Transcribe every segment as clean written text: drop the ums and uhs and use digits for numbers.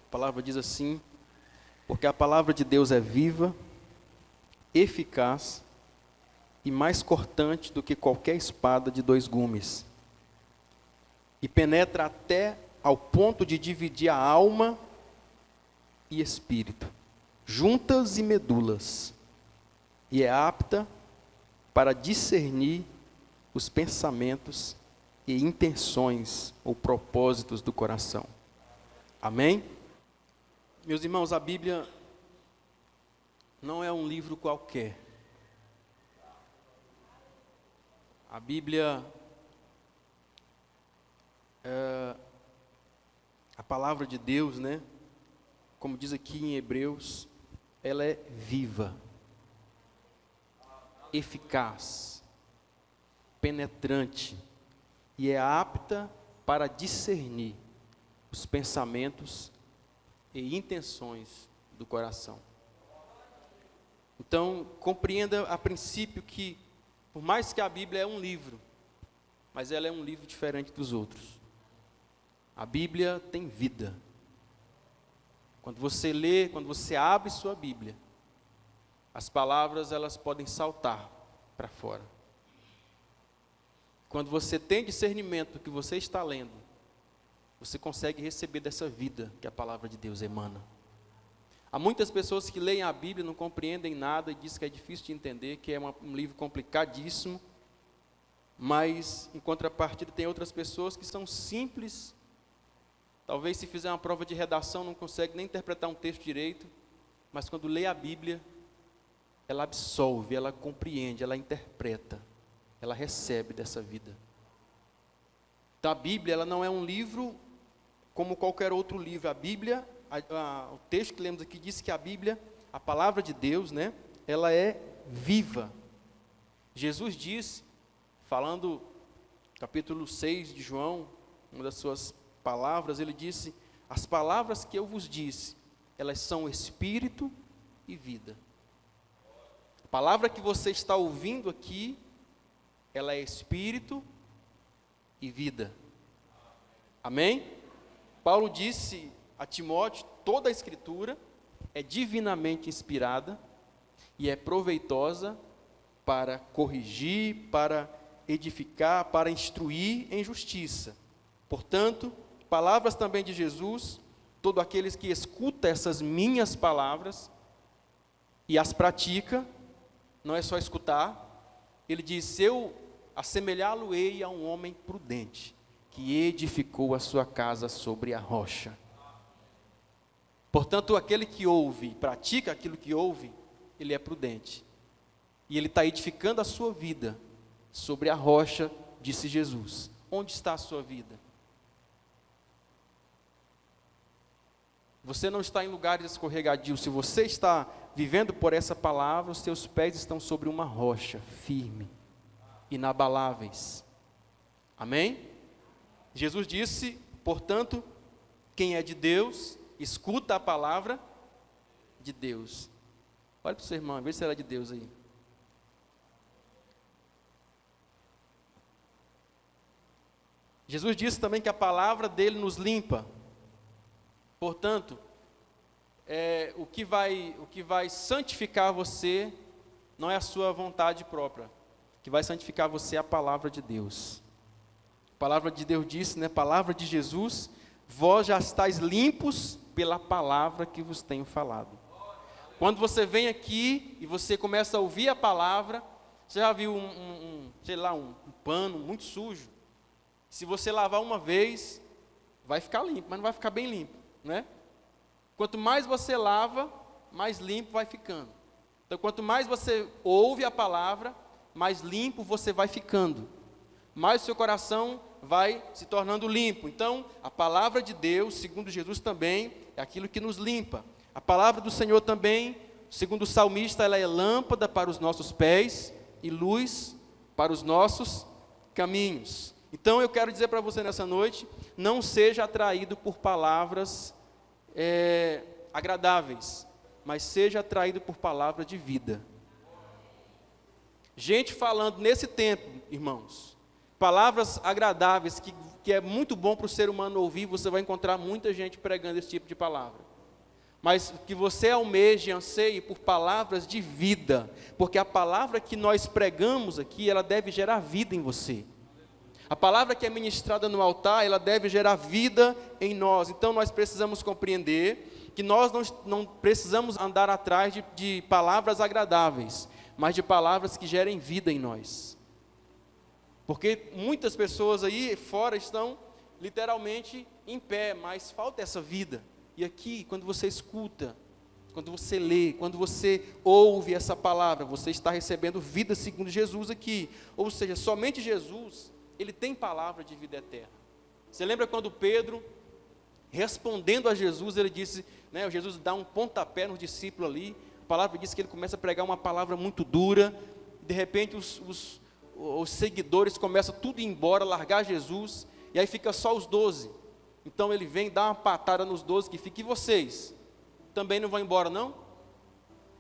A palavra diz assim: porque a palavra de Deus é viva, eficaz e mais cortante do que qualquer espada de dois gumes, e penetra até ao ponto de dividir a alma e espírito, juntas e medulas, e é apta para discernir os pensamentos e intenções ou propósitos do coração. Amém? Meus irmãos, a Bíblia não é um livro qualquer. A Bíblia é a palavra de Deus, né? Como diz aqui em Hebreus, ela é viva, eficaz, penetrante e é apta para discernir os pensamentos e intenções do coração. Então, compreenda a princípio que, por mais que a Bíblia é um livro, mas ela é um livro diferente dos outros. A Bíblia tem vida. Quando você lê, quando você abre sua Bíblia, as palavras elas podem saltar para fora. Quando você tem discernimento do que você está lendo, você consegue receber dessa vida que a palavra de Deus emana. Há muitas pessoas que leem a Bíblia, não compreendem nada e dizem que é difícil de entender, que é um livro complicadíssimo, mas em contrapartida tem outras pessoas que são simples, talvez se fizer uma prova de redação não consegue nem interpretar um texto direito, mas quando lê a Bíblia, ela absorve, ela compreende, ela interpreta, ela recebe dessa vida. Então a Bíblia ela não é um livro como qualquer outro livro. A Bíblia, o texto que lemos aqui diz que a Bíblia, a palavra de Deus, né, ela é viva. Jesus disse, falando capítulo 6 de João, uma das suas palavras, ele disse: as palavras que eu vos disse, elas são espírito e vida. A palavra que você está ouvindo aqui, ela é espírito e vida. Amém? Paulo disse a Timóteo: toda a escritura é divinamente inspirada e é proveitosa para corrigir, para edificar, para instruir em justiça. Portanto, palavras também de Jesus, todos aqueles que escutam essas minhas palavras e as pratica, não é só escutar, ele diz: eu assemelhá-lo-ei a um homem prudente, que edificou a sua casa sobre a rocha. Portanto, aquele que ouve, pratica aquilo que ouve, ele é prudente. E ele está edificando a sua vida sobre a rocha, disse Jesus. Onde está a sua vida? Você não está em lugares escorregadios. Se você está vivendo por essa palavra, os seus pés estão sobre uma rocha firme, inabaláveis. Amém? Jesus disse, portanto, quem é de Deus, escuta a palavra de Deus. Olha para o seu irmão, vê se ela é de Deus aí. Jesus disse também que a palavra dele nos limpa. Portanto, o que vai santificar você não é a sua vontade própria. O que vai santificar você é a palavra de Deus. A palavra de Deus disse, né? Palavra de Jesus: vós já estáis limpos pela palavra que vos tenho falado. Quando você vem aqui e você começa a ouvir a palavra, você já viu um pano muito sujo? Se você lavar uma vez, vai ficar limpo, mas não vai ficar bem limpo, né? Quanto mais você lava, mais limpo vai ficando. Então, quanto mais você ouve a palavra, mais limpo você vai ficando. Mais o seu coração vai se tornando limpo. Então, a palavra de Deus, segundo Jesus também, é aquilo que nos limpa. A palavra do Senhor também, segundo o salmista, ela é lâmpada para os nossos pés e luz para os nossos caminhos. Então, eu quero dizer para você nessa noite, não seja atraído por palavras agradáveis, mas seja atraído por palavra de vida. Gente falando nesse tempo, irmãos, palavras agradáveis, que é muito bom para o ser humano ouvir, você vai encontrar muita gente pregando esse tipo de palavra. Mas que você almeje, anseie por palavras de vida, porque a palavra que nós pregamos aqui, ela deve gerar vida em você. A palavra que é ministrada no altar, ela deve gerar vida em nós. Então nós precisamos compreender que nós não precisamos andar atrás de palavras agradáveis, mas de palavras que gerem vida em nós. Porque muitas pessoas aí fora estão literalmente em pé, mas falta essa vida. E aqui, quando você escuta, quando você lê, quando você ouve essa palavra, você está recebendo vida segundo Jesus aqui. Ou seja, somente Jesus, ele tem palavra de vida eterna. Você lembra quando Pedro, respondendo a Jesus, ele disse, né, Jesus dá um pontapé no discípulo ali, a palavra diz que ele começa a pregar uma palavra muito dura, de repente os seguidores começam tudo a ir embora, largar Jesus, e aí fica só os 12. Então ele vem, dá uma patada nos 12 que fica, e vocês? Também não vão embora não?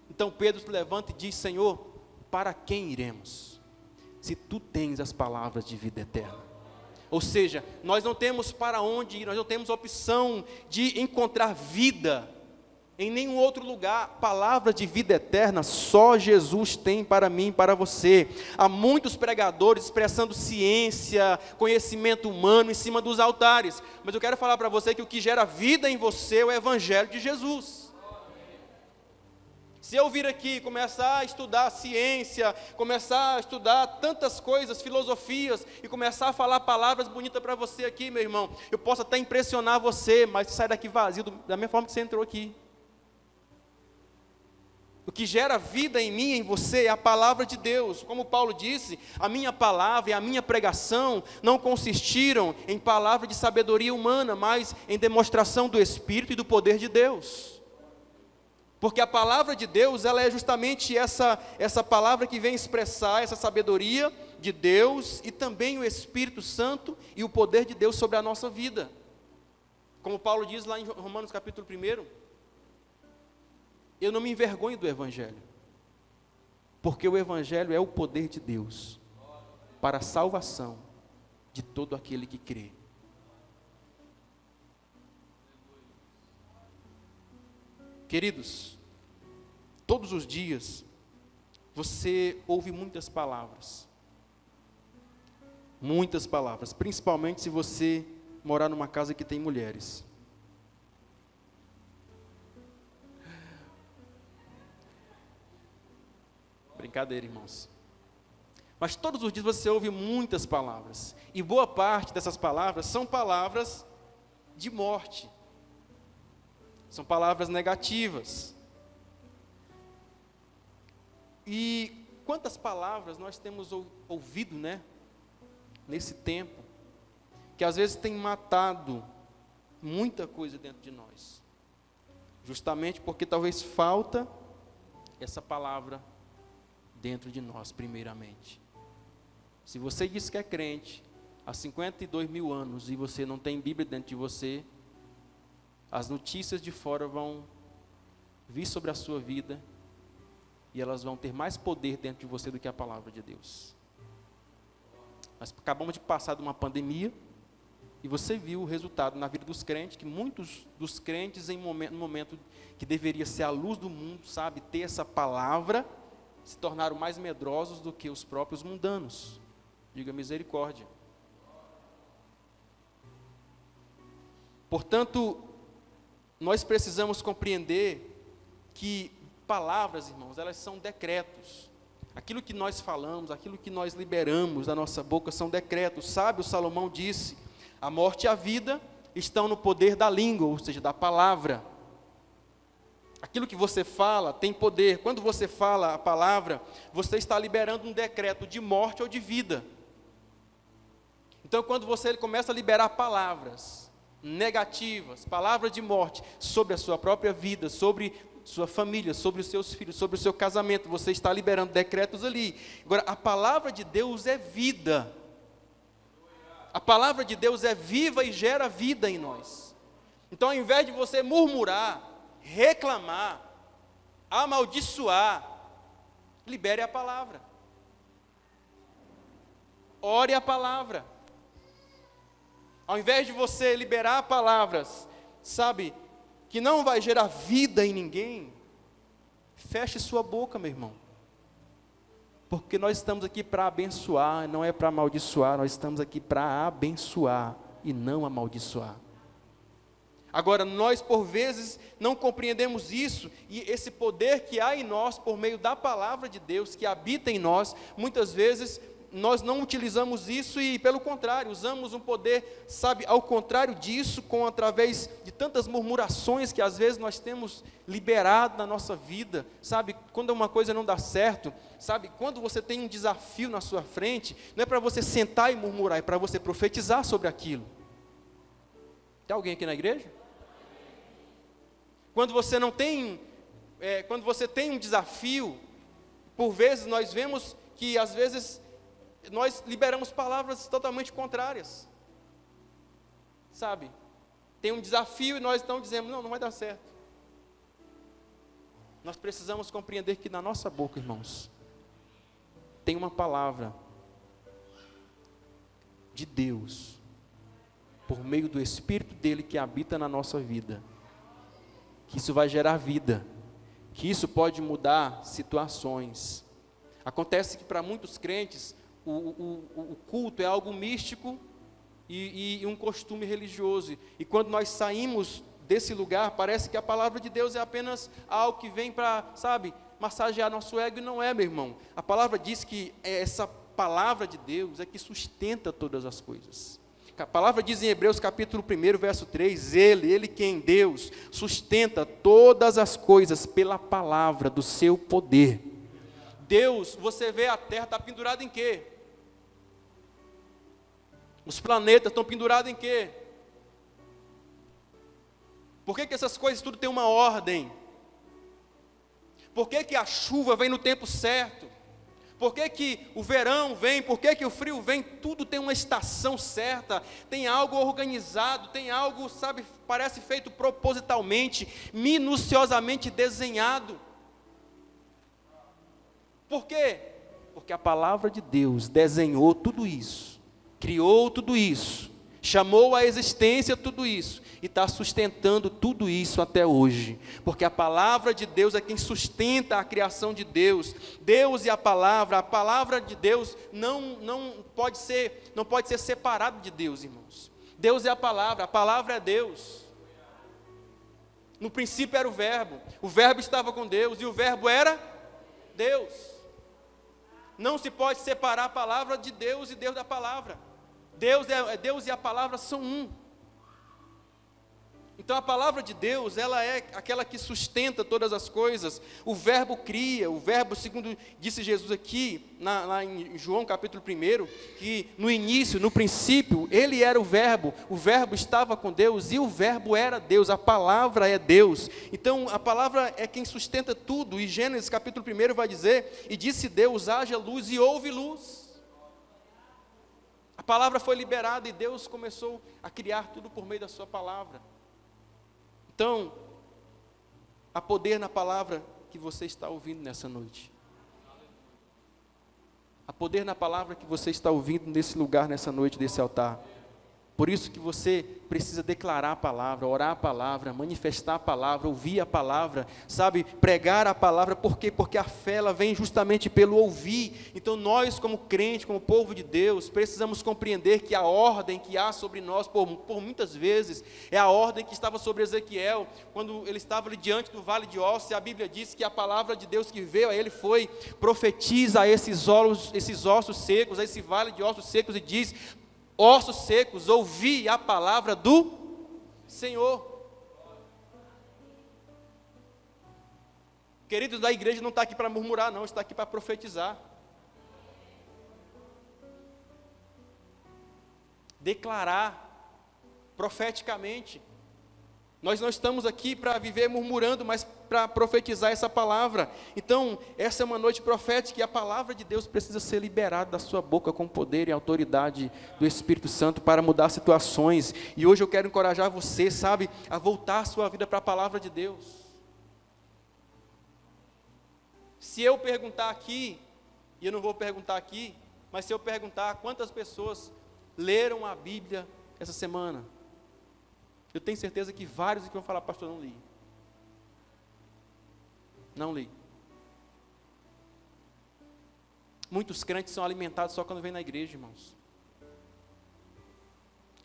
Então Pedro se levanta e diz, Senhor, para quem iremos? Se tu tens as palavras de vida eterna. Ou seja, nós não temos para onde ir, nós não temos opção de encontrar vida em nenhum outro lugar. Palavra de vida eterna, só Jesus tem para mim e para você. Há muitos pregadores expressando ciência, conhecimento humano em cima dos altares, mas eu quero falar para você que o que gera vida em você é o Evangelho de Jesus. Se eu vir aqui começar a estudar ciência, começar a estudar tantas coisas, filosofias, e começar a falar palavras bonitas para você aqui, meu irmão, eu posso até impressionar você, mas sai daqui vazio da mesma forma que você entrou aqui. O que gera vida em mim e em você é a palavra de Deus. Como Paulo disse, a minha palavra e a minha pregação não consistiram em palavra de sabedoria humana, mas em demonstração do Espírito e do poder de Deus. Porque a palavra de Deus, ela é justamente essa palavra que vem expressar essa sabedoria de Deus e também o Espírito Santo e o poder de Deus sobre a nossa vida. Como Paulo diz lá em Romanos capítulo 1, eu não me envergonho do Evangelho, porque o Evangelho é o poder de Deus para a salvação de todo aquele que crê. Queridos, todos os dias você ouve muitas palavras, principalmente se você morar numa casa que tem mulheres. Brincadeira, irmãos. Mas todos os dias você ouve muitas palavras, e boa parte dessas palavras são palavras de morte. São palavras negativas. E quantas palavras nós temos ouvido, né, nesse tempo, que às vezes tem matado muita coisa dentro de nós, justamente porque talvez falta essa palavra dentro de nós, primeiramente. Se você diz que é crente há 52 mil anos e você não tem Bíblia dentro de você, as notícias de fora vão vir sobre a sua vida e elas vão ter mais poder dentro de você do que a palavra de Deus. Nós acabamos de passar de uma pandemia e você viu o resultado na vida dos crentes, que muitos dos crentes no momento que deveria ser a luz do mundo, sabe, ter essa palavra, se tornaram mais medrosos do que os próprios mundanos. Diga misericórdia. Portanto, nós precisamos compreender que palavras, irmãos, elas são decretos. Aquilo que nós falamos, aquilo que nós liberamos da nossa boca são decretos. Sábio Salomão disse, a morte e a vida estão no poder da língua, ou seja, da palavra. Aquilo que você fala tem poder. Quando você fala a palavra, você está liberando um decreto de morte ou de vida. Então, quando você começa a liberar palavras negativas, palavras de morte sobre a sua própria vida, sobre sua família, sobre os seus filhos, sobre o seu casamento, você está liberando decretos ali. Agora, a palavra de Deus é vida. A palavra de Deus é viva e gera vida em nós. Então, ao invés de você murmurar, reclamar, amaldiçoar, libere a palavra. ore a palavra. Ao invés de você liberar palavras, sabe, que não vai gerar vida em ninguém, feche sua boca, meu irmão. Porque nós estamos aqui para abençoar, não é para amaldiçoar, nós estamos aqui para abençoar e não amaldiçoar. Agora, nós por vezes não compreendemos isso, e esse poder que há em nós, por meio da palavra de Deus, que habita em nós, muitas vezes nós não utilizamos isso e, pelo contrário, usamos um poder, sabe, ao contrário disso, através de tantas murmurações que às vezes nós temos liberado na nossa vida, sabe, quando uma coisa não dá certo, sabe, quando você tem um desafio na sua frente, não é para você sentar e murmurar, é para você profetizar sobre aquilo. Tem alguém aqui na igreja? Quando você não tem, quando você tem um desafio, por vezes nós vemos que às vezes nós liberamos palavras totalmente contrárias, sabe? Tem um desafio e nós então dizemos, não vai dar certo. Nós precisamos compreender que na nossa boca, irmãos, tem uma palavra de Deus, por meio do Espírito dele que habita na nossa vida, que isso vai gerar vida, que isso pode mudar situações. Acontece que para muitos crentes, o culto é algo místico e um costume religioso, e quando nós saímos desse lugar, parece que a palavra de Deus é apenas algo que vem para, sabe, massagear nosso ego, e não é, meu irmão. A palavra diz que essa palavra de Deus é que sustenta todas as coisas. A palavra diz em Hebreus capítulo 1, verso 3, Ele quem Deus, sustenta todas as coisas pela palavra do seu poder. Deus, você vê a terra está pendurada em quê? Os planetas estão pendurados em quê? Por que essas coisas tudo tem uma ordem? Por que a chuva vem no tempo certo? Por que o verão vem? Por que o frio vem? Tudo tem uma estação certa, tem algo organizado, tem algo, sabe, parece feito propositalmente, minuciosamente desenhado. Por quê? Porque a palavra de Deus desenhou tudo isso, criou tudo isso, chamou à existência tudo isso, e está sustentando tudo isso até hoje, porque a palavra de Deus é quem sustenta a criação de Deus. Deus e a palavra de Deus não pode ser separado de Deus, irmãos. Deus é a palavra é Deus. No princípio era o verbo estava com Deus, e o verbo era Deus. Não se pode separar a palavra de Deus e Deus da palavra. Deus e a palavra são um. Então a palavra de Deus, ela é aquela que sustenta todas as coisas. O verbo cria, o verbo, segundo disse Jesus aqui, lá em João capítulo 1, que no início, no princípio, ele era o verbo estava com Deus e o verbo era Deus, a palavra é Deus. Então a palavra é quem sustenta tudo, e Gênesis capítulo 1 vai dizer, e disse Deus, haja luz, e houve luz. A palavra foi liberada e Deus começou a criar tudo por meio da sua palavra. Então, há poder na palavra que você está ouvindo nessa noite. Há poder na palavra que você está ouvindo nesse lugar, nessa noite, desse altar. Por isso que você precisa declarar a palavra, orar a palavra, manifestar a palavra, ouvir a palavra, sabe, pregar a palavra. Por quê? Porque a fé, ela vem justamente pelo ouvir. Então nós, como crente, como povo de Deus, precisamos compreender que a ordem que há sobre nós, por muitas vezes, é a ordem que estava sobre Ezequiel, quando ele estava ali diante do vale de ossos, e a Bíblia diz que a palavra de Deus que veio a ele foi, profetiza a esses ossos secos, a esse vale de ossos secos, e diz: ossos secos, ouvi a palavra do Senhor. Queridos, a igreja não está aqui para murmurar, não, está aqui para profetizar. Declarar profeticamente. Nós não estamos aqui para viver murmurando, mas para profetizar essa palavra. Então, essa é uma noite profética, e a palavra de Deus precisa ser liberada da sua boca com poder e autoridade do Espírito Santo para mudar situações. E hoje eu quero encorajar você, sabe, a voltar a sua vida para a palavra de Deus. Se eu perguntar aqui, e eu não vou perguntar aqui, Mas se eu perguntar quantas pessoas leram a Bíblia essa semana, eu tenho certeza que vários que vão falar, pastor, não li. Não li. Muitos crentes são alimentados só quando vêm na igreja, irmãos.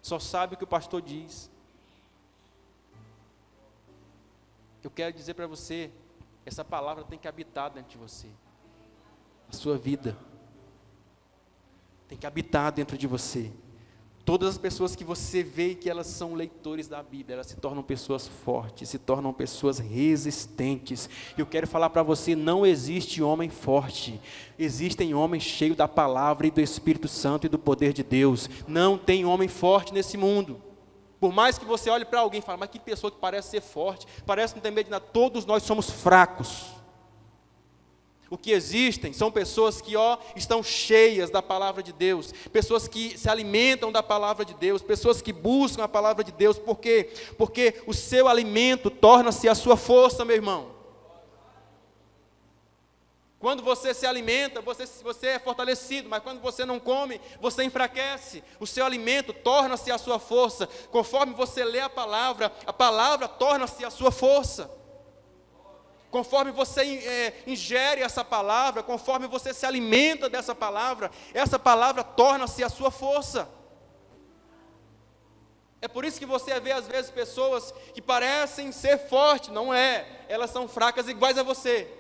Só sabe o que o pastor diz. Eu quero dizer para você, essa palavra tem que habitar dentro de você. A sua vida tem que habitar dentro de você. Todas as pessoas que você vê que elas são leitores da Bíblia, elas se tornam pessoas fortes, se tornam pessoas resistentes. Eu quero falar para você, não existe homem forte. Existem homens cheios da palavra e do Espírito Santo e do poder de Deus. Não tem homem forte nesse mundo. Por mais que você olhe para alguém e fale, mas que pessoa que parece ser forte, parece não ter medo de nada, todos nós somos fracos. O que existem são pessoas que estão cheias da palavra de Deus, pessoas que se alimentam da palavra de Deus, pessoas que buscam a palavra de Deus. Por quê? Porque o seu alimento torna-se a sua força, meu irmão. Quando você se alimenta, você é fortalecido, mas quando você não come, você enfraquece. O seu alimento torna-se a sua força. Conforme você lê a palavra torna-se a sua força. Conforme você ingere essa palavra, conforme você se alimenta dessa palavra, essa palavra torna-se a sua força. É por isso que você vê às vezes pessoas que parecem ser fortes, não é, elas são fracas iguais a você.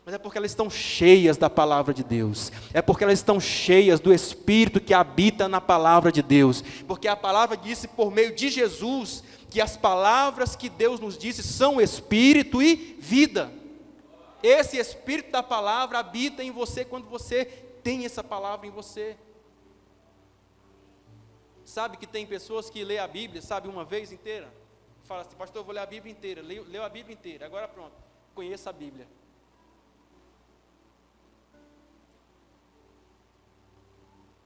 Mas é porque elas estão cheias da palavra de Deus, é porque elas estão cheias do Espírito que habita na palavra de Deus, porque a palavra disse por meio de Jesus, que as palavras que Deus nos disse são Espírito e vida. Esse Espírito da palavra habita em você quando você tem essa palavra em você. Sabe que tem pessoas que lêem a Bíblia, sabe, uma vez inteira? Fala assim, pastor, eu vou ler a Bíblia inteira. Leu a Bíblia inteira, agora pronto, conheço a Bíblia.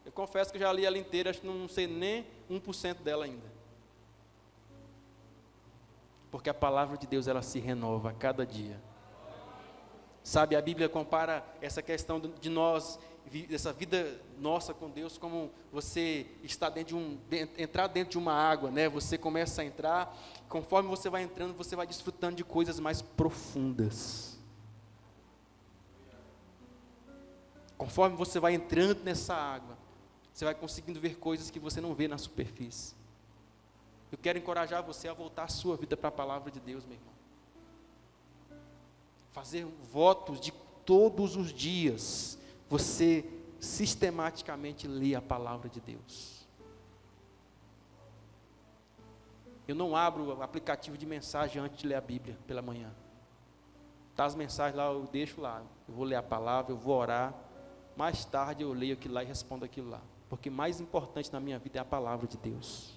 Eu confesso que já li ela inteira, acho que não sei nem 1% dela ainda. Porque a palavra de Deus, ela se renova a cada dia. Sabe, a Bíblia compara essa questão de nós, essa vida nossa com Deus, como você está entrar dentro de uma água, né? Você começa a entrar, conforme você vai entrando, você vai desfrutando de coisas mais profundas. Conforme você vai entrando nessa água, você vai conseguindo ver coisas que você não vê na superfície. Eu quero encorajar você a voltar a sua vida para a palavra de Deus, meu irmão. Fazer votos de todos os dias, você sistematicamente lê a palavra de Deus. Eu não abro o aplicativo de mensagem antes de ler a Bíblia pela manhã. Tá as mensagens lá, eu deixo lá. Eu vou ler a palavra, eu vou orar. Mais tarde eu leio aquilo lá e respondo aquilo lá. Porque mais importante na minha vida é a palavra de Deus.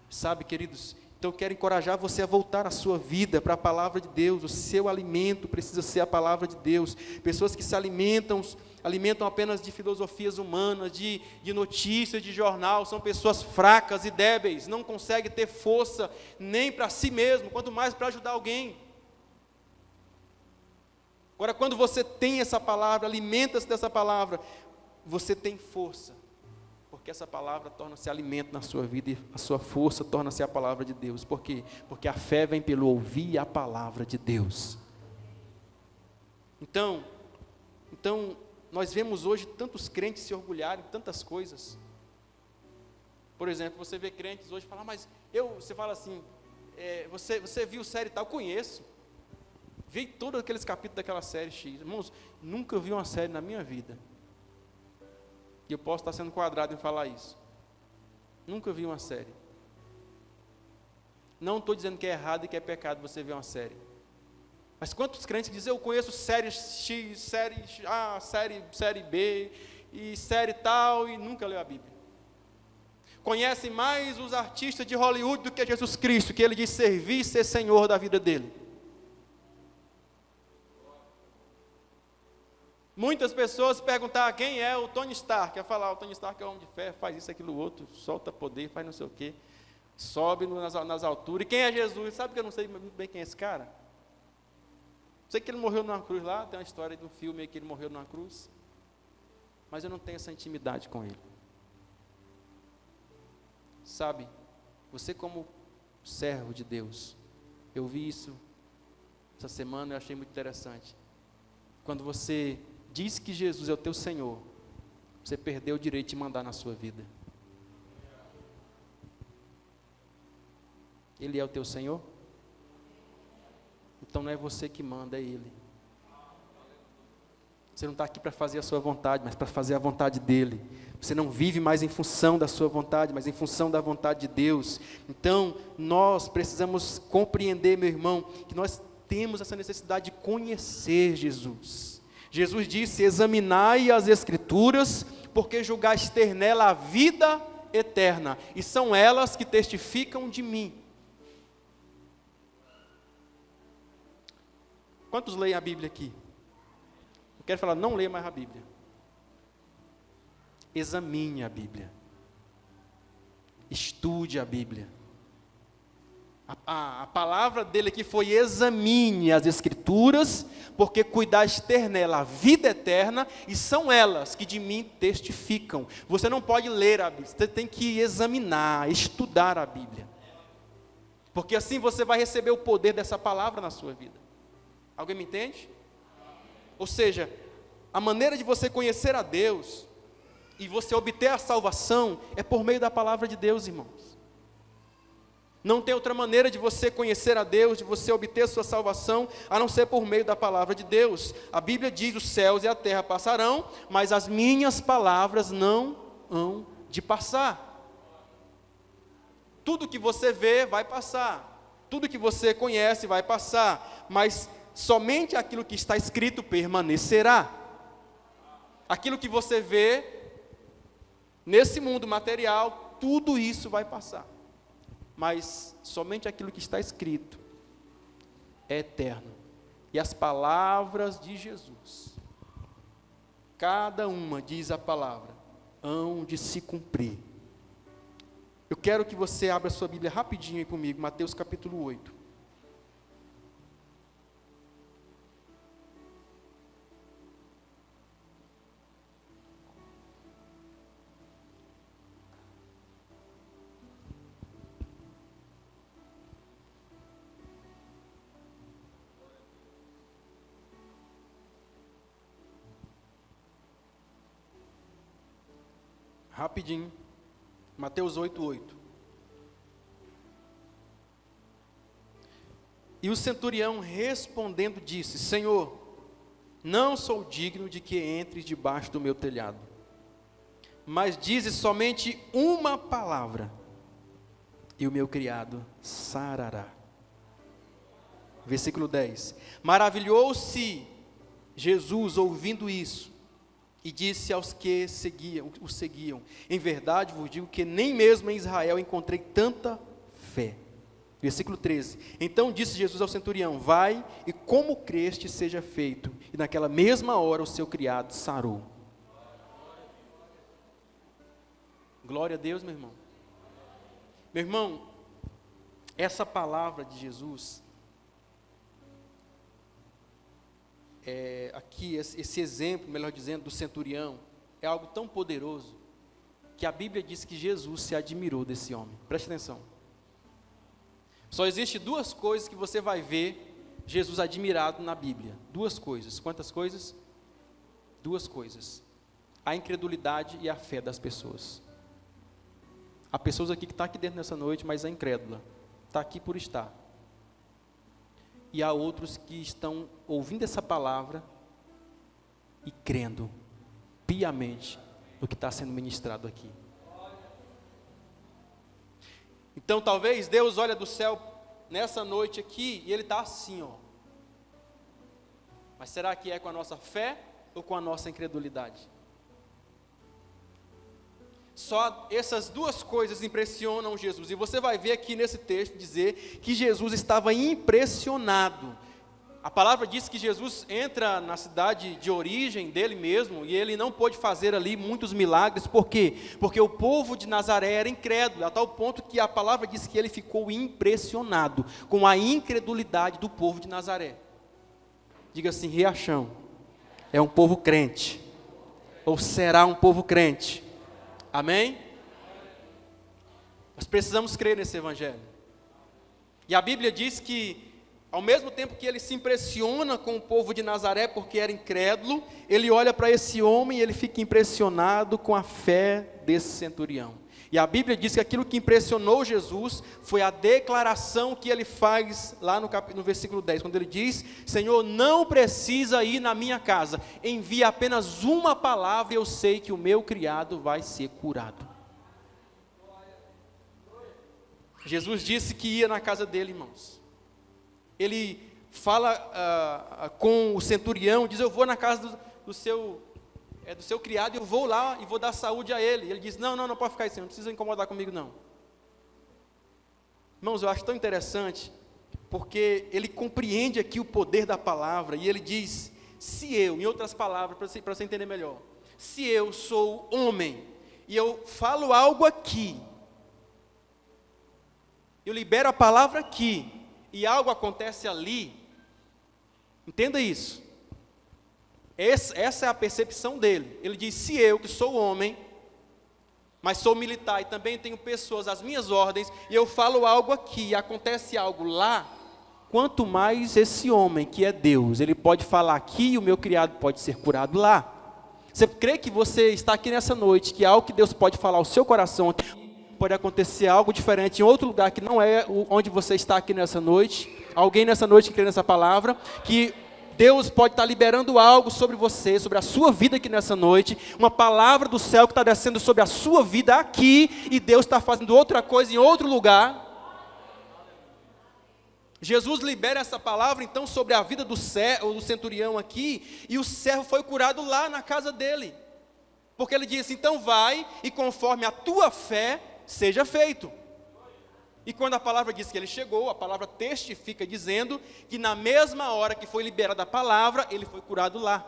Sabe, queridos, então eu quero encorajar você a voltar a sua vida para a palavra de Deus. O seu alimento precisa ser a palavra de Deus. Pessoas que se alimentam apenas de filosofias humanas, de notícias, de jornal, são pessoas fracas e débeis, não conseguem ter força nem para si mesmo, quanto mais para ajudar alguém. Agora, quando você tem essa palavra, alimenta-se dessa palavra, você tem força. Porque essa palavra torna-se alimento na sua vida e a sua força torna-se a palavra de Deus. Por quê? Porque a fé vem pelo ouvir a palavra de Deus. Então, nós vemos hoje tantos crentes se orgulharem de tantas coisas. Por exemplo, você vê crentes hoje falar, mas você fala assim, você viu série tal? Conheço. Vi todos aqueles capítulos daquela série X. Irmãos, nunca vi uma série na minha vida. E eu posso estar sendo quadrado em falar isso. Nunca vi uma série. Não estou dizendo que é errado e que é pecado você ver uma série. Mas quantos crentes dizem, eu conheço série X, série A, série B, e série tal, e nunca leu a Bíblia. Conhecem mais os artistas de Hollywood do que Jesus Cristo, que ele diz servir e ser Senhor da vida dele. Muitas pessoas perguntar quem é o Tony Stark, quer falar, o Tony Stark é homem de fé, faz isso, aquilo, outro, solta poder, faz não sei o quê, sobe nas alturas. E quem é Jesus? Sabe que eu não sei muito bem quem é esse cara? Sei que ele morreu numa cruz lá, tem uma história de um filme aí que ele morreu numa cruz. Mas eu não tenho essa intimidade com ele. Sabe, você como servo de Deus, eu vi isso essa semana e eu achei muito interessante. Quando você diz que Jesus é o teu Senhor, você perdeu o direito de mandar na sua vida. Ele é o teu Senhor? Então não é você que manda, é Ele. Você não está aqui para fazer a sua vontade, mas para fazer a vontade dEle. Você não vive mais em função da sua vontade, mas em função da vontade de Deus. Então, nós precisamos compreender, meu irmão, que nós temos essa necessidade de conhecer Jesus. Jesus disse: examinai as Escrituras, porque julgais ter nela a vida eterna, e são elas que testificam de mim. Quantos leem a Bíblia aqui? Eu quero falar, não leia mais a Bíblia. Examine a Bíblia. Estude a Bíblia. A palavra dele aqui foi: examine as Escrituras, porque cuidais ter nela a vida eterna, e são elas que de mim testificam. Você não pode ler a Bíblia, você tem que examinar, estudar a Bíblia. Porque assim você vai receber o poder dessa palavra na sua vida. Alguém me entende? Ou seja, a maneira de você conhecer a Deus e você obter a salvação é por meio da palavra de Deus, irmãos. Não tem outra maneira de você conhecer a Deus, de você obter a sua salvação, a não ser por meio da palavra de Deus. A Bíblia diz: os céus e a terra passarão, mas as minhas palavras não hão de passar. Tudo que você vê vai passar, tudo que você conhece vai passar, mas somente aquilo que está escrito permanecerá. Aquilo que você vê nesse mundo material, tudo isso vai passar, mas somente aquilo que está escrito é eterno. E as palavras de Jesus, cada uma, diz a palavra, hão de se cumprir. Eu quero que você abra sua Bíblia rapidinho aí comigo, Mateus capítulo 8. Rapidinho, Mateus 8:8. E o centurião respondendo disse: Senhor, não sou digno de que entres debaixo do meu telhado, mas dizes somente uma palavra, e o meu criado sarará. Versículo 10. Maravilhou-se Jesus ouvindo isso, e disse aos que o seguiam: em verdade vos digo que nem mesmo em Israel encontrei tanta fé. Versículo 13. Então disse Jesus ao centurião: vai, e como creste seja feito. E naquela mesma hora o seu criado sarou. Glória a Deus, meu irmão. Meu irmão, essa palavra de Jesus, aqui, esse exemplo, melhor dizendo, do centurião, é algo tão poderoso, que a Bíblia diz que Jesus se admirou desse homem. Preste atenção. Só existe duas coisas que você vai ver Jesus admirado na Bíblia. Duas coisas. Quantas coisas? Duas coisas. A incredulidade e a fé das pessoas. Há pessoas aqui que estão aqui dentro nessa noite, mas é incrédula. Está aqui por estar. E há outros que estão ouvindo essa palavra e crendo piamente no que está sendo ministrado aqui. Então talvez Deus olha do céu nessa noite aqui e Ele está assim, ó. Mas será que é com a nossa fé ou com a nossa incredulidade? Só essas duas coisas impressionam Jesus. E você vai ver aqui nesse texto dizer que Jesus estava impressionado. A palavra diz que Jesus entra na cidade de origem dele mesmo, e ele não pôde fazer ali muitos milagres. Por quê? Porque o povo de Nazaré era incrédulo, a tal ponto que a palavra diz que ele ficou impressionado com a incredulidade do povo de Nazaré. Diga assim: Riachão é um povo crente, ou será um povo crente. Amém? Nós precisamos crer nesse evangelho. E a Bíblia diz que, ao mesmo tempo que ele se impressiona com o povo de Nazaré, porque era incrédulo, ele olha para esse homem e ele fica impressionado com a fé desse centurião. E a Bíblia diz que aquilo que impressionou Jesus foi a declaração que ele faz lá no versículo 10, quando ele diz: Senhor, não precisa ir na minha casa, envia apenas uma palavra e eu sei que o meu criado vai ser curado. Jesus disse que ia na casa dele, irmãos. Ele fala com o centurião, diz: eu vou na casa do seu criado, eu vou lá e vou dar saúde a ele. Ele diz: não pode ficar assim, não precisa incomodar comigo não. Irmãos, eu acho tão interessante, porque ele compreende aqui o poder da palavra, e ele diz: se eu, em outras palavras, para você entender melhor, se eu sou homem, e eu falo algo aqui, eu libero a palavra aqui, e algo acontece ali, entenda isso. Essa é a percepção dele. Ele diz: se eu, que sou homem, mas sou militar e também tenho pessoas às minhas ordens, e eu falo algo aqui e acontece algo lá, quanto mais esse homem que é Deus, ele pode falar aqui e o meu criado pode ser curado lá. Você crê que você está aqui nessa noite, que algo que Deus pode falar ao seu coração aqui, pode acontecer algo diferente em outro lugar que não é onde você está aqui nessa noite? Alguém nessa noite que crê nessa palavra, que Deus pode estar liberando algo sobre você, sobre a sua vida aqui nessa noite, uma palavra do céu que está descendo sobre a sua vida aqui, e Deus está fazendo outra coisa em outro lugar. Jesus libera essa palavra então sobre a vida do centurião aqui, e o servo foi curado lá na casa dele, porque ele disse: então vai e conforme a tua fé seja feito. E quando a palavra diz que ele chegou, a palavra testifica dizendo que na mesma hora que foi liberada a palavra, ele foi curado lá.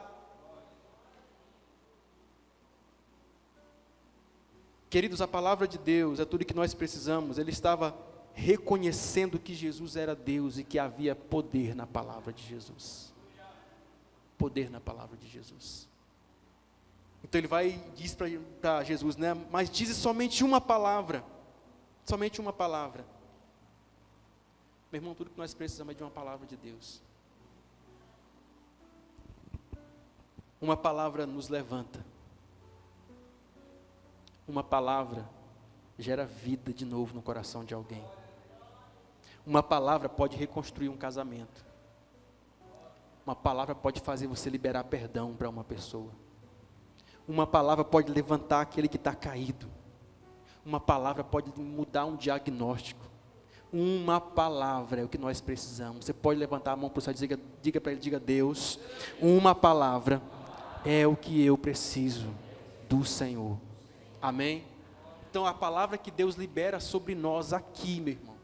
Queridos, a palavra de Deus é tudo que nós precisamos. Ele estava reconhecendo que Jesus era Deus e que havia poder na palavra de Jesus. Poder na palavra de Jesus. Então ele vai e diz para Jesus, né? Mas diz somente uma palavra. Somente uma palavra. Meu irmão, tudo que nós precisamos é de uma palavra de Deus. Uma palavra nos levanta. Uma palavra gera vida de novo no coração de alguém. Uma palavra pode reconstruir um casamento. Uma palavra pode fazer você liberar perdão para uma pessoa. Uma palavra pode levantar aquele que está caído. Uma palavra pode mudar um diagnóstico. Uma palavra é o que nós precisamos. Você pode levantar a mão para o céu e diga para ele, diga: Deus, uma palavra é o que eu preciso do Senhor. Amém? Então a palavra que Deus libera sobre nós aqui, meu irmão,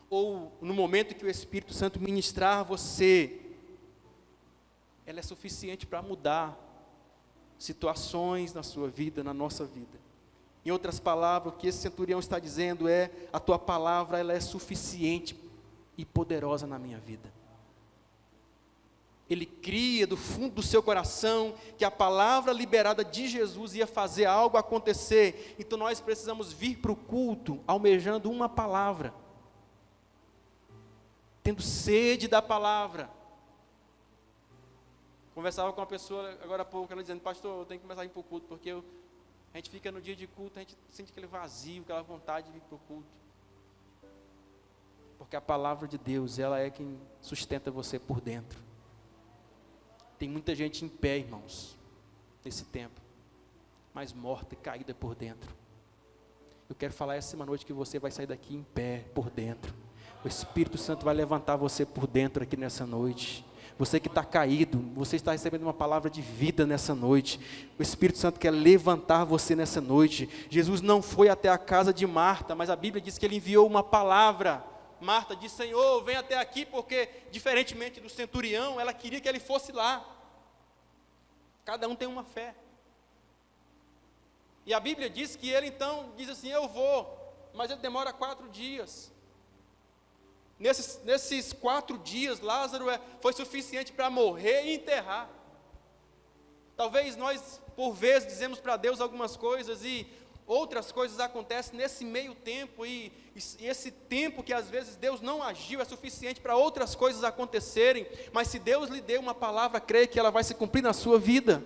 ou no momento que o Espírito Santo ministrar você, ela é suficiente para mudar situações na sua vida, na nossa vida. Em outras palavras, o que esse centurião está dizendo é: a tua palavra, ela é suficiente e poderosa na minha vida. Ele cria do fundo do seu coração que a palavra liberada de Jesus ia fazer algo acontecer. Então nós precisamos vir para o culto almejando uma palavra, tendo sede da palavra. Conversava com uma pessoa agora há pouco, ela dizendo: pastor, eu tenho que começar a ir para o culto, porque a gente fica no dia de culto, a gente sente aquele vazio, aquela vontade de vir para o culto. Porque a palavra de Deus, ela é quem sustenta você por dentro. Tem muita gente em pé, irmãos, nesse tempo, mas morta e caída por dentro. Eu quero falar essa noite que você vai sair daqui em pé, por dentro. O Espírito Santo vai levantar você por dentro aqui nessa noite. Você que está caído, você está recebendo uma palavra de vida nessa noite. O Espírito Santo quer levantar você nessa noite. Jesus não foi até a casa de Marta, mas a Bíblia diz que ele enviou uma palavra. Marta disse: Senhor, vem até aqui, porque diferentemente do centurião, ela queria que ele fosse lá. Cada um tem uma fé. E a Bíblia diz que ele então diz assim: eu vou, mas ele demora 4 dias. Nesses 4 dias, Lázaro foi suficiente para morrer e enterrar. Talvez nós, por vezes, dizemos para Deus algumas coisas e outras coisas acontecem nesse meio tempo, e esse tempo que às vezes Deus não agiu é suficiente para outras coisas acontecerem, mas se Deus lhe deu uma palavra, creia que ela vai se cumprir na sua vida.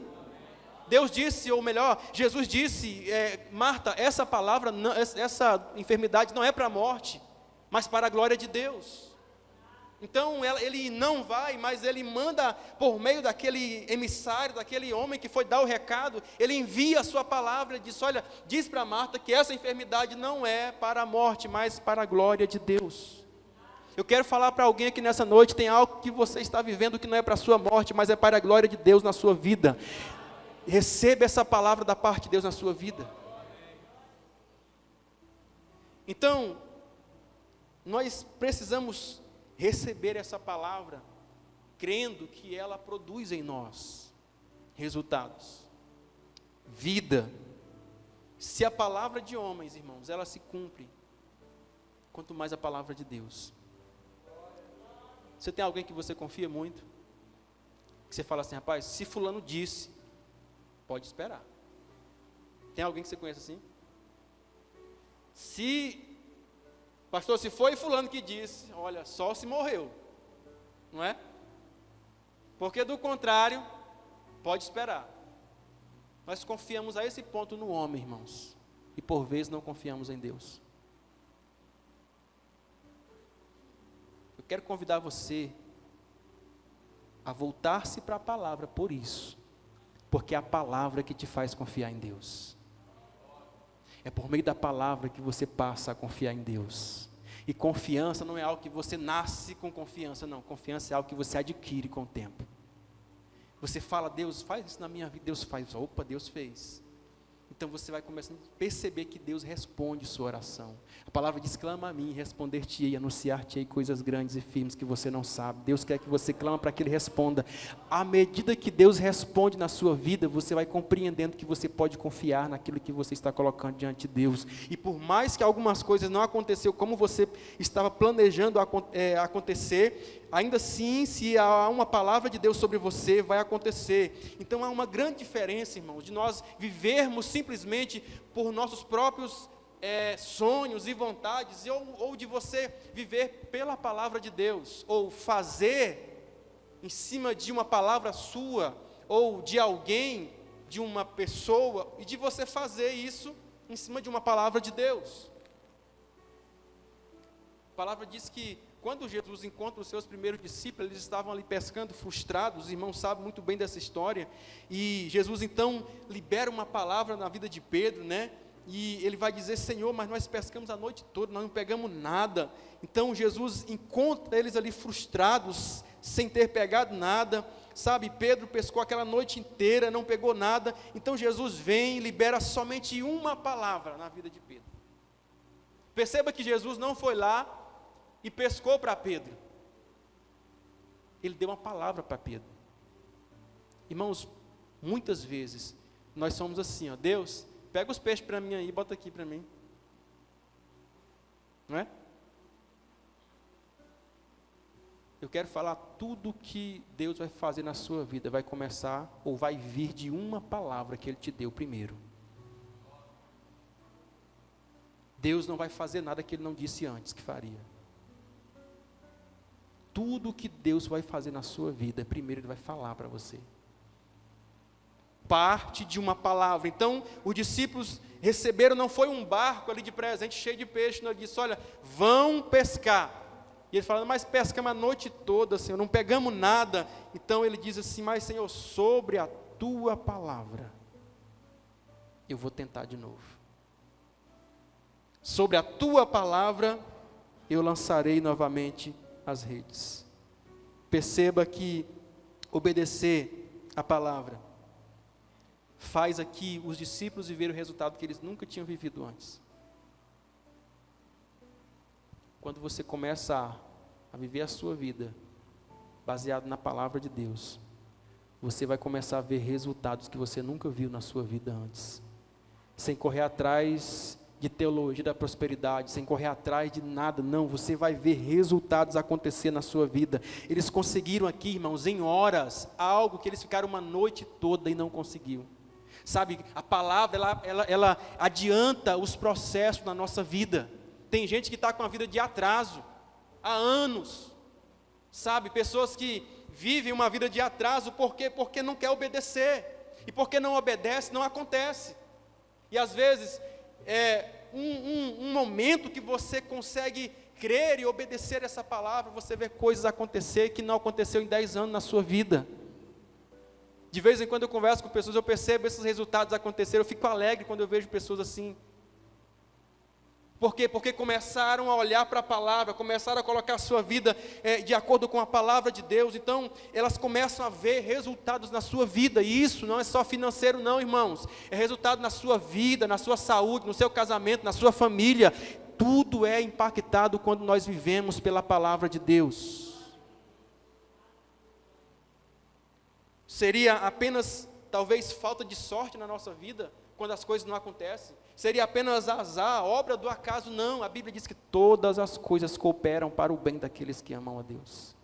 Deus disse, ou melhor, Jesus disse, Marta, essa palavra, essa enfermidade não é para a morte, mas para a glória de Deus. Então ele não vai, mas ele manda por meio daquele emissário, daquele homem que foi dar o recado, ele envia a sua palavra e diz, olha, diz para Marta que essa enfermidade não é para a morte, mas para a glória de Deus. Eu quero falar para alguém aqui nessa noite, tem algo que você está vivendo que não é para a sua morte, mas é para a glória de Deus na sua vida. Receba essa palavra da parte de Deus na sua vida. Então, nós precisamos receber essa palavra, crendo que ela produz em nós resultados, vida. Se a palavra de homens, irmãos, ela se cumpre, quanto mais a palavra de Deus. Você tem alguém que você confia muito? Que você fala assim, rapaz, se fulano disse, pode esperar. Tem alguém que você conhece assim? Pastor, se foi fulano que disse, olha, só se morreu, não é? Porque do contrário, pode esperar. Nós confiamos a esse ponto no homem, irmãos, e por vezes não confiamos em Deus. Eu quero convidar você a voltar-se para a palavra por isso, porque é a palavra que te faz confiar em Deus. É por meio da palavra que você passa a confiar em Deus. E confiança não é algo que você nasce com confiança, não. Confiança é algo que você adquire com o tempo. Você fala, Deus faz isso na minha vida, Deus faz, opa, Deus fez. Então você vai começando a perceber que Deus responde sua oração. A palavra diz, clama a mim, responder-te-ei, anunciar-te-ei coisas grandes e firmes que você não sabe. Deus quer que você clame para que Ele responda. À medida que Deus responde na sua vida, você vai compreendendo que você pode confiar naquilo que você está colocando diante de Deus. E por mais que algumas coisas não aconteceu como você estava planejando acontecer, ainda assim, se há uma palavra de Deus sobre você, vai acontecer. Então há uma grande diferença, irmãos, de nós vivermos simplesmente por nossos próprios sonhos e vontades, ou de você viver pela palavra de Deus, ou fazer em cima de uma palavra sua, ou de alguém, de uma pessoa, e de você fazer isso em cima de uma palavra de Deus. A palavra diz que quando Jesus encontra os seus primeiros discípulos, eles estavam ali pescando frustrados, os irmãos sabem muito bem dessa história, e Jesus então libera uma palavra na vida de Pedro, né? E ele vai dizer, Senhor, mas nós pescamos a noite toda, nós não pegamos nada. Então Jesus encontra eles ali frustrados, sem ter pegado nada, sabe? Pedro pescou aquela noite inteira, não pegou nada. Então Jesus vem e libera somente uma palavra na vida de Pedro. Perceba que Jesus não foi lá e pescou para Pedro. Ele deu uma palavra para Pedro. Irmãos, muitas vezes nós somos assim, ó, Deus, pega os peixes para mim aí, bota aqui para mim. Não é? Eu quero falar tudo que Deus vai fazer na sua vida, vai começar ou vai vir de uma palavra que Ele te deu primeiro. Deus não vai fazer nada que Ele não disse antes que faria. Tudo que Deus vai fazer na sua vida, primeiro Ele vai falar para você. Parte de uma palavra. Então, os discípulos receberam, não foi um barco ali de presente, cheio de peixe, não, ele disse, olha, vão pescar. E ele falando, mas pescamos a noite toda, Senhor, não pegamos nada. Então ele diz assim, mas Senhor, sobre a tua palavra, eu vou tentar de novo. Sobre a tua palavra, eu lançarei novamente as redes. Perceba que obedecer a palavra faz aqui os discípulos viverem o resultado que eles nunca tinham vivido antes. Quando você começa a viver a sua vida baseado na palavra de Deus, você vai começar a ver resultados que você nunca viu na sua vida antes, sem correr atrás de teologia da prosperidade, sem correr atrás de nada, não, você vai ver resultados acontecer na sua vida. Eles conseguiram aqui, irmãos, em horas, algo que eles ficaram uma noite toda e não conseguiam. Sabe, a palavra, ela adianta os processos na nossa vida. Tem gente que está com a vida de atraso, há anos, sabe, pessoas que vivem uma vida de atraso, porque não quer obedecer, e porque não obedece, não acontece. E às vezes, um momento que você consegue crer e obedecer essa palavra, você vê coisas acontecer que não aconteceu em 10 anos na sua vida. De vez em quando eu converso com pessoas, eu percebo esses resultados acontecerem, eu fico alegre quando eu vejo pessoas assim. Por quê? Porque começaram a olhar para a palavra, começaram a colocar a sua vida de acordo com a palavra de Deus. Então, elas começam a ver resultados na sua vida. E isso não é só financeiro não, irmãos. É resultado na sua vida, na sua saúde, no seu casamento, na sua família. Tudo é impactado quando nós vivemos pela palavra de Deus. Seria apenas, talvez, falta de sorte na nossa vida, quando as coisas não acontecem? Seria apenas azar, obra do acaso? Não, a Bíblia diz que todas as coisas cooperam para o bem daqueles que amam a Deus.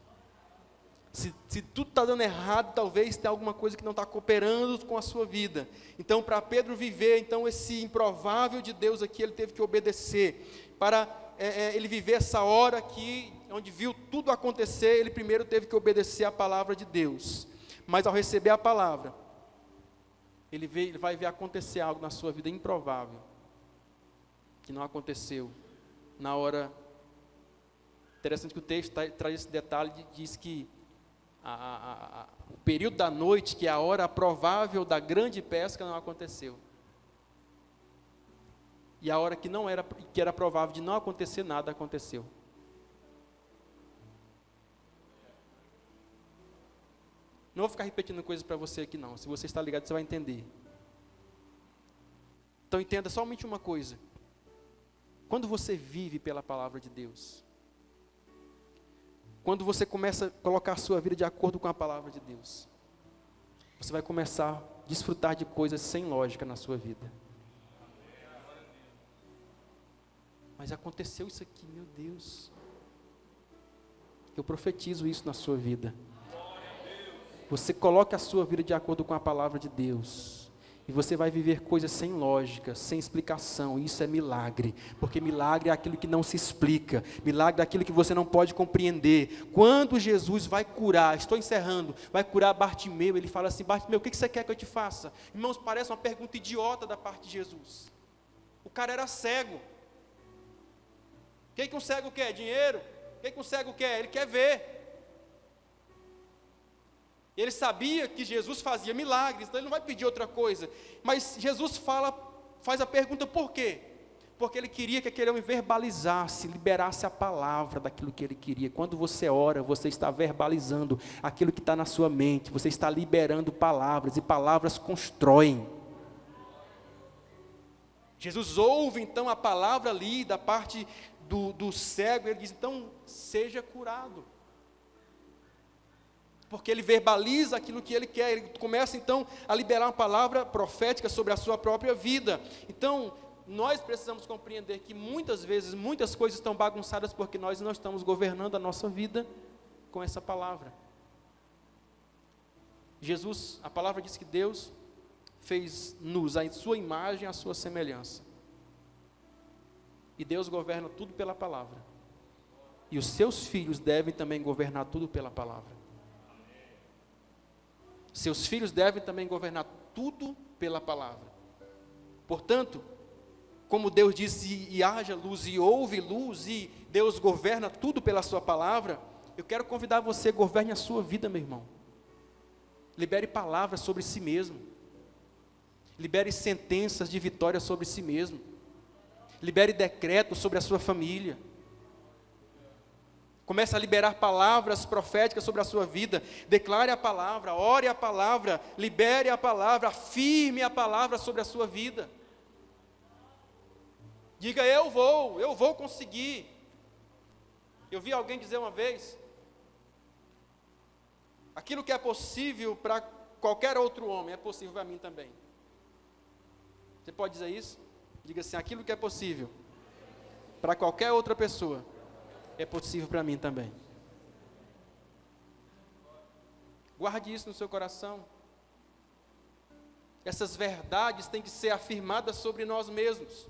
Se tudo está dando errado, talvez tenha alguma coisa que não está cooperando com a sua vida. Então, para Pedro viver, então, esse improvável de Deus aqui, ele teve que obedecer. Para ele viver essa hora aqui, onde viu tudo acontecer, ele primeiro teve que obedecer a palavra de Deus. Mas ao receber a palavra, ele vai ver acontecer algo na sua vida improvável, que não aconteceu na hora. Interessante que o texto traz esse detalhe, diz que o período da noite, que é a hora provável da grande pesca, não aconteceu. E a hora que era provável de não acontecer nada, aconteceu. Não vou ficar repetindo coisas para você aqui não. Se você está ligado, você vai entender. Então entenda somente uma coisa. Quando você vive pela palavra de Deus, quando você começa a colocar a sua vida de acordo com a palavra de Deus, você vai começar a desfrutar de coisas sem lógica na sua vida. Mas aconteceu isso aqui, meu Deus. Eu profetizo isso na sua vida. Você coloca a sua vida de acordo com a palavra de Deus, e você vai viver coisas sem lógica, sem explicação. Isso é milagre, porque milagre é aquilo que não se explica, milagre é aquilo que você não pode compreender. Quando Jesus vai curar, estou encerrando, vai curar Bartimeu, ele fala assim: Bartimeu, o que você quer que eu te faça? Irmãos, parece uma pergunta idiota da parte de Jesus. O cara era cego. O que um cego quer? Dinheiro? O que um cego quer? Ele quer ver. Ele sabia que Jesus fazia milagres, então ele não vai pedir outra coisa. Mas Jesus faz a pergunta por quê? Porque ele queria que aquele homem verbalizasse, liberasse a palavra daquilo que ele queria. Quando você ora, você está verbalizando aquilo que está na sua mente, você está liberando palavras, e palavras constroem. Jesus ouve então a palavra ali da parte do cego, ele diz: então seja curado. Porque ele verbaliza aquilo que ele quer, ele começa então a liberar uma palavra profética sobre a sua própria vida. Então, nós precisamos compreender que muitas vezes, muitas coisas estão bagunçadas porque nós não estamos governando a nossa vida com essa palavra. Jesus, a palavra diz que Deus fez-nos a sua imagem, a sua semelhança. E Deus governa tudo pela palavra. E os seus filhos devem também governar tudo pela palavra. Seus filhos devem também governar tudo pela palavra. Portanto, como Deus disse, e haja luz, e houve luz, e Deus governa tudo pela sua palavra, eu quero convidar você: governe a sua vida, meu irmão. Libere palavras sobre si mesmo. Libere sentenças de vitória sobre si mesmo. Libere decretos sobre a sua família. Comece a liberar palavras proféticas sobre a sua vida. Declare a palavra, ore a palavra, libere a palavra, afirme a palavra sobre a sua vida. Diga: eu vou conseguir. Eu vi alguém dizer uma vez: aquilo que é possível para qualquer outro homem é possível para mim também. Você pode dizer isso? Diga assim: aquilo que é possível para qualquer outra pessoa, é possível para mim também. Guarde isso no seu coração. Essas verdades têm que ser afirmadas sobre nós mesmos.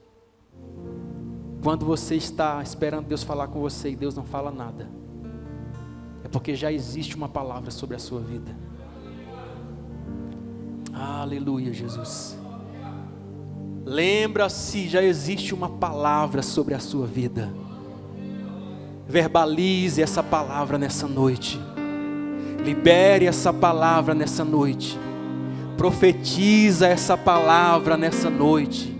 Quando você está esperando Deus falar com você e Deus não fala nada, é porque já existe uma palavra sobre a sua vida. Aleluia, Jesus. Lembra-se, já existe uma palavra sobre a sua vida. Verbalize essa palavra nessa noite. Libere essa palavra nessa noite. Profetiza essa palavra nessa noite.